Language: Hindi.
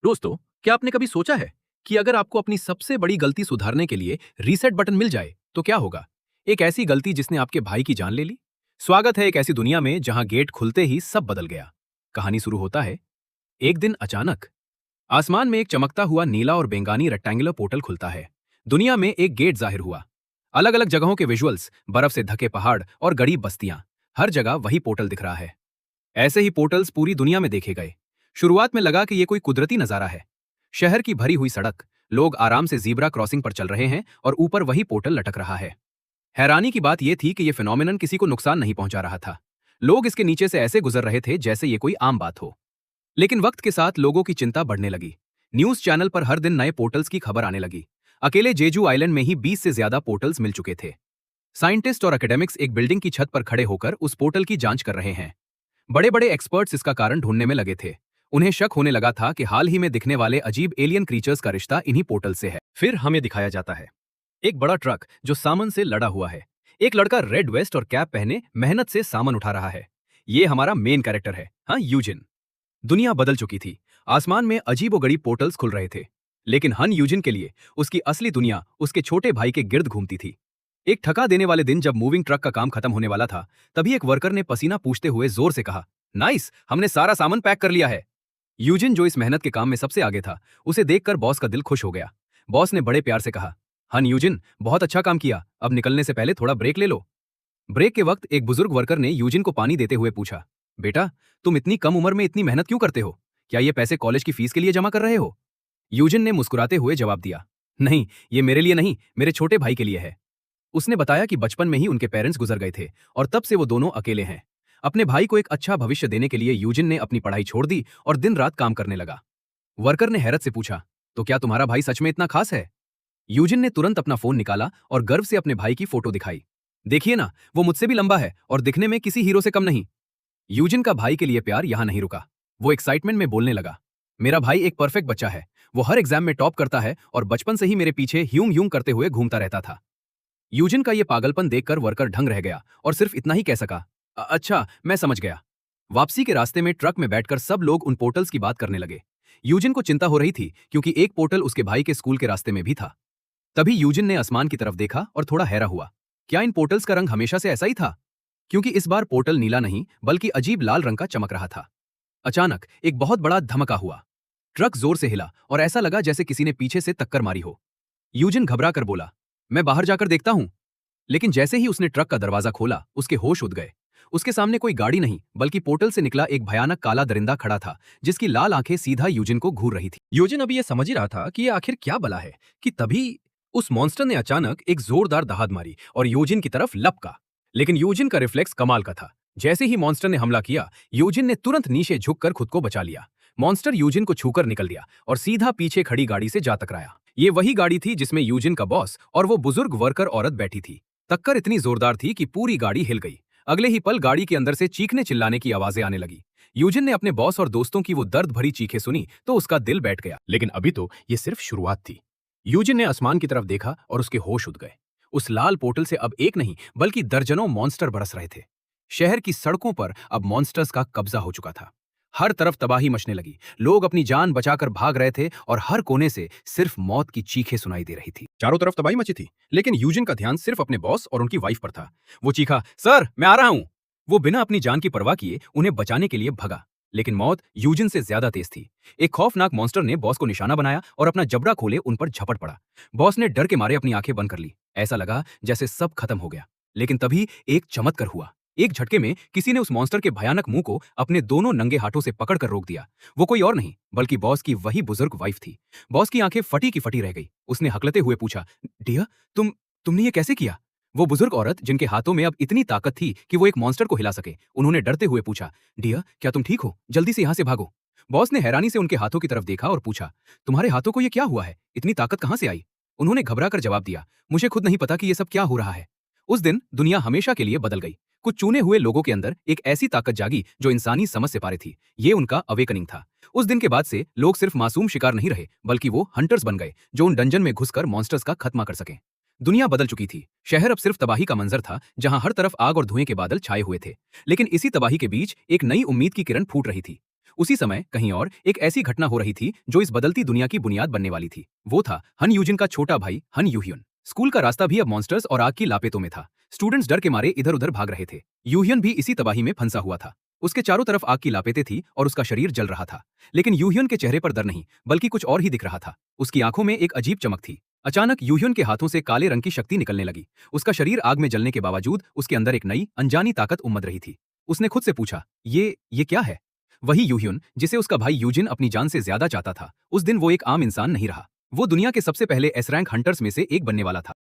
दोस्तों, क्या आपने कभी सोचा है कि अगर आपको अपनी सबसे बड़ी गलती सुधारने के लिए रीसेट बटन मिल जाए तो क्या होगा? एक ऐसी गलती जिसने आपके भाई की जान ले ली। स्वागत है एक ऐसी दुनिया में जहां गेट खुलते ही सब बदल गया। कहानी शुरू होता है। एक दिन अचानक आसमान में एक चमकता हुआ नीला और बेंगानी रेक्टेंगुलर पोर्टल खुलता है। दुनिया में एक गेट जाहिर हुआ। अलग अलग जगहों के विजुअल्स, बर्फ से ढके पहाड़ और गरीब बस्तियां, हर जगह वही पोर्टल दिख रहा है। ऐसे ही पोर्टल्स पूरी दुनिया में देखे गए। शुरुआत में लगा कि ये कोई कुदरती नजारा है। शहर की भरी हुई सड़क, लोग आराम से जीब्रा क्रॉसिंग पर चल रहे हैं और ऊपर वही पोर्टल लटक रहा है। हैरानी की बात यह थी कि यह फिनोमिनन किसी को नुकसान नहीं पहुंचा रहा था। लोग इसके नीचे से ऐसे गुजर रहे थे जैसे ये कोई आम बात हो। लेकिन वक्त के साथ लोगों की चिंता बढ़ने लगी। न्यूज चैनल पर हर दिन नए पोर्टल्स की खबर आने लगी। अकेले जेजू आइलैंड में ही 20 से ज्यादा पोर्टल्स मिल चुके थे। साइंटिस्ट और एकेडमिक्स एक बिल्डिंग की छत पर खड़े होकर उस पोर्टल की जांच कर रहे हैं। बड़े बड़े एक्सपर्ट्स इसका कारण ढूंढने में लगे थे। उन्हें शक होने लगा था कि हाल ही में दिखने वाले अजीब एलियन क्रीचर्स का रिश्ता इन्हीं पोर्टल से है। फिर हमें दिखाया जाता है एक बड़ा ट्रक जो सामान से लड़ा हुआ है। एक लड़का रेड वेस्ट और कैप पहने मेहनत से सामान उठा रहा है। ये हमारा मेन कैरेक्टर है, हाँ, यूजिन। दुनिया बदल चुकी थी। आसमान में अजीबोगरीब पोर्टल्स खुल रहे थे। लेकिन हन यूजिन के लिए उसकी असली दुनिया उसके छोटे भाई के गिर्द घूमती थी। एक थका देने वाले दिन जब मूविंग ट्रक का काम खत्म होने वाला था, तभी एक वर्कर ने पसीना पूछते हुए जोर से कहा, नाइस, हमने सारा सामान पैक कर लिया है। यूजिन, जो इस मेहनत के काम में सबसे आगे था, उसे देखकर बॉस का दिल खुश हो गया। बॉस ने बड़े प्यार से कहा, हन यूजिन, बहुत अच्छा काम किया, अब निकलने से पहले थोड़ा ब्रेक ले लो। ब्रेक के वक्त एक बुजुर्ग वर्कर ने यूजिन को पानी देते हुए पूछा, बेटा, तुम इतनी कम उम्र में इतनी मेहनत क्यों करते हो? क्या ये पैसे कॉलेज की फीस के लिए जमा कर रहे हो? यूजिन ने मुस्कुराते हुए जवाब दिया, नहीं, ये मेरे लिए नहीं, मेरे छोटे भाई के लिए है। उसने बताया कि बचपन में ही उनके पेरेंट्स गुजर गए थे और तब से वो दोनों अकेले हैं। अपने भाई को एक अच्छा भविष्य देने के लिए यूजिन ने अपनी पढ़ाई छोड़ दी और दिन रात काम करने लगा। वर्कर ने हैरत से पूछा, तो क्या तुम्हारा भाई सच में इतना खास है? यूजिन ने तुरंत अपना फोन निकाला और गर्व से अपने भाई की फोटो दिखाई। देखिए ना, वो मुझसे भी लंबा है और दिखने में किसी हीरो से कम नहीं। यूजिन का भाई के लिए प्यार यहां नहीं रुका। वो एक्साइटमेंट में बोलने लगा, मेरा भाई एक परफेक्ट बच्चा है। वो हर एग्जाम में टॉप करता है और बचपन से ही मेरे पीछे ह्यूम ह्यूम करते हुए घूमता रहता था। यूजिन का ये पागलपन देखकर वर्कर ढंग रह गया और सिर्फ इतना ही कह सका, अच्छा, मैं समझ गया।" वापसी के रास्ते में ट्रक में बैठकर सब लोग उन पोर्टल्स की बात करने लगे। यूजिन को चिंता हो रही थी क्योंकि एक पोर्टल उसके भाई के स्कूल के रास्ते में भी था। तभी यूजिन ने आसमान की तरफ देखा और थोड़ा हैरा हुआ। क्या इन पोर्टल्स का रंग हमेशा से ऐसा ही था? क्योंकि इस बार पोर्टल नीला नहीं बल्कि अजीब लाल रंग का चमक रहा था। अचानक एक बहुत बड़ा धमाका हुआ। ट्रक जोर से हिला और ऐसा लगा जैसे किसी ने पीछे से टक्कर मारी हो। यूजिन घबरा कर बोला, मैं बाहर जाकर देखता हूं। लेकिन जैसे ही उसने ट्रक का दरवाजा खोला, उसके होश उड़ गए। उसके सामने कोई गाड़ी नहीं बल्कि पोर्टल से निकला एक भयानक काला दरिंदा खड़ा था, जिसकी लाल आंखें सीधा यूजिन को घूर रही थी। यूजिन अभी यह समझ ही रहा था कि यह आखिर क्या बला है कि तभी उस मॉन्स्टर ने अचानक एक जोरदार दहाड़ मारी और यूजिन की तरफ लपका। लेकिन यूजिन का रिफ्लेक्स कमाल का था। जैसे ही मॉन्स्टर ने हमला किया, यूजिन ने तुरंत नीचे झुककर खुद को बचा लिया। मॉन्स्टर यूजिन को छूकर निकल दिया और सीधा पीछे खड़ी गाड़ी से जा टकराया। ये वही गाड़ी थी जिसमें यूजिन का बॉस और वो बुजुर्ग वर्कर औरत बैठी थी। टक्कर इतनी जोरदार थी कि पूरी गाड़ी हिल गई। अगले ही पल गाड़ी के अंदर से चीखने चिल्लाने की आवाजें आने लगी। यूजिन ने अपने बॉस और दोस्तों की वो दर्द भरी चीखें सुनी तो उसका दिल बैठ गया। लेकिन अभी तो ये सिर्फ शुरुआत थी। यूजिन ने आसमान की तरफ देखा और उसके होश उड़ गए। उस लाल पोर्टल से अब एक नहीं बल्कि दर्जनों मॉन्स्टर बरस रहे थे। शहर की सड़कों पर अब मॉन्स्टर्स का कब्जा हो चुका था। हर तरफ तबाही मचने लगी। लोग अपनी जान बचाकर भाग रहे थे और हर कोने से सिर्फ मौत की चीखें सुनाई दे रही थी। चारों तरफ तबाही मची थी, लेकिन यूजिन का ध्यान सिर्फ अपने बॉस और उनकी वाइफ पर था। वो चीखा, सर, मैं आ रहा हूं। वो बिना अपनी जान की परवाह किए उन्हें बचाने के लिए भगा। लेकिन मौत यूजिन से ज्यादा तेज थी। एक खौफनाक मॉन्स्टर ने बॉस को निशाना बनाया और अपना जबड़ा खोले उन पर झपट पड़ा। बॉस ने डर के मारे अपनी आंखें बंद कर ली। ऐसा लगा जैसे सब खत्म हो गया। लेकिन तभी एक चमत्कार हुआ। एक झटके में किसी ने उस मॉन्स्टर के भयानक मुंह को अपने दोनों नंगे हाथों से पकड़कर रोक दिया। वो कोई और नहीं बल्कि बॉस की वही बुजुर्ग वाइफ थी। बॉस की आंखें फटी की फटी रह गई। उसने हकलते हुए पूछा, डियर, तुमने ये कैसे किया? वो बुजुर्ग औरत, जिनके हाथों में अब इतनी ताकत थी कि वो एक मॉन्स्टर को हिला सके, उन्होंने डरते हुए पूछा, डियर, क्या तुम ठीक हो? जल्दी से यहाँ से भागो। बॉस ने हैरानी से उनके हाथों की तरफ देखा और पूछा, तुम्हारे हाथों को ये क्या हुआ है? इतनी ताकत कहाँ से आई? उन्होंने घबरा कर जवाब दिया, मुझे खुद नहीं पता कि ये सब क्या हो रहा है। उस दिन दुनिया हमेशा के लिए बदल गई। कुछ चुने हुए लोगों के अंदर एक ऐसी ताकत जागी जो इंसानी समझ से पारे थी। ये उनका अवेकनिंग था। उस दिन के बाद से लोग सिर्फ मासूम शिकार नहीं रहे बल्कि वो हंटर्स बन गए, जो उन डंजन में घुसकर मॉन्स्टर्स का खात्मा कर सकें। दुनिया बदल चुकी थी। शहर अब सिर्फ तबाही का मंजर था, जहां हर तरफ आग और धुएं के बादल छाए हुए थे। लेकिन इसी तबाही के बीच एक नई उम्मीद की किरण फूट रही थी। उसी समय कहीं और एक ऐसी घटना हो रही थी जो इस बदलती दुनिया की बुनियाद बनने वाली थी। वो था हन यूजिन का छोटा भाई हन यूhyun। स्कूल का रास्ता भी अब मॉन्स्टर्स और आग की लापेतों में था। स्टूडेंट्स डर के मारे इधर उधर भाग रहे थे। यूhyun भी इसी तबाही में फंसा हुआ था। उसके चारों तरफ आग की लापेतें थी और उसका शरीर जल रहा था। लेकिन यूhyun के चेहरे पर डर नहीं बल्कि कुछ और ही दिख रहा था। उसकी आंखों में एक अजीब चमक थी। अचानक यूhyun के हाथों से काले रंग की शक्ति निकलने लगी। उसका शरीर आग में जलने के बावजूद उसके अंदर एक नई अनजानी ताकत उमड़ रही थी। उसने खुद से पूछा, ये क्या है? वही यूhyun जिसे उसका भाई यूजिन अपनी जान से ज्यादा चाहता था। उस दिन वो एक आम इंसान नहीं रहा। वो दुनिया के सबसे पहले एस रैंक हंटर्स में से एक बनने वाला था।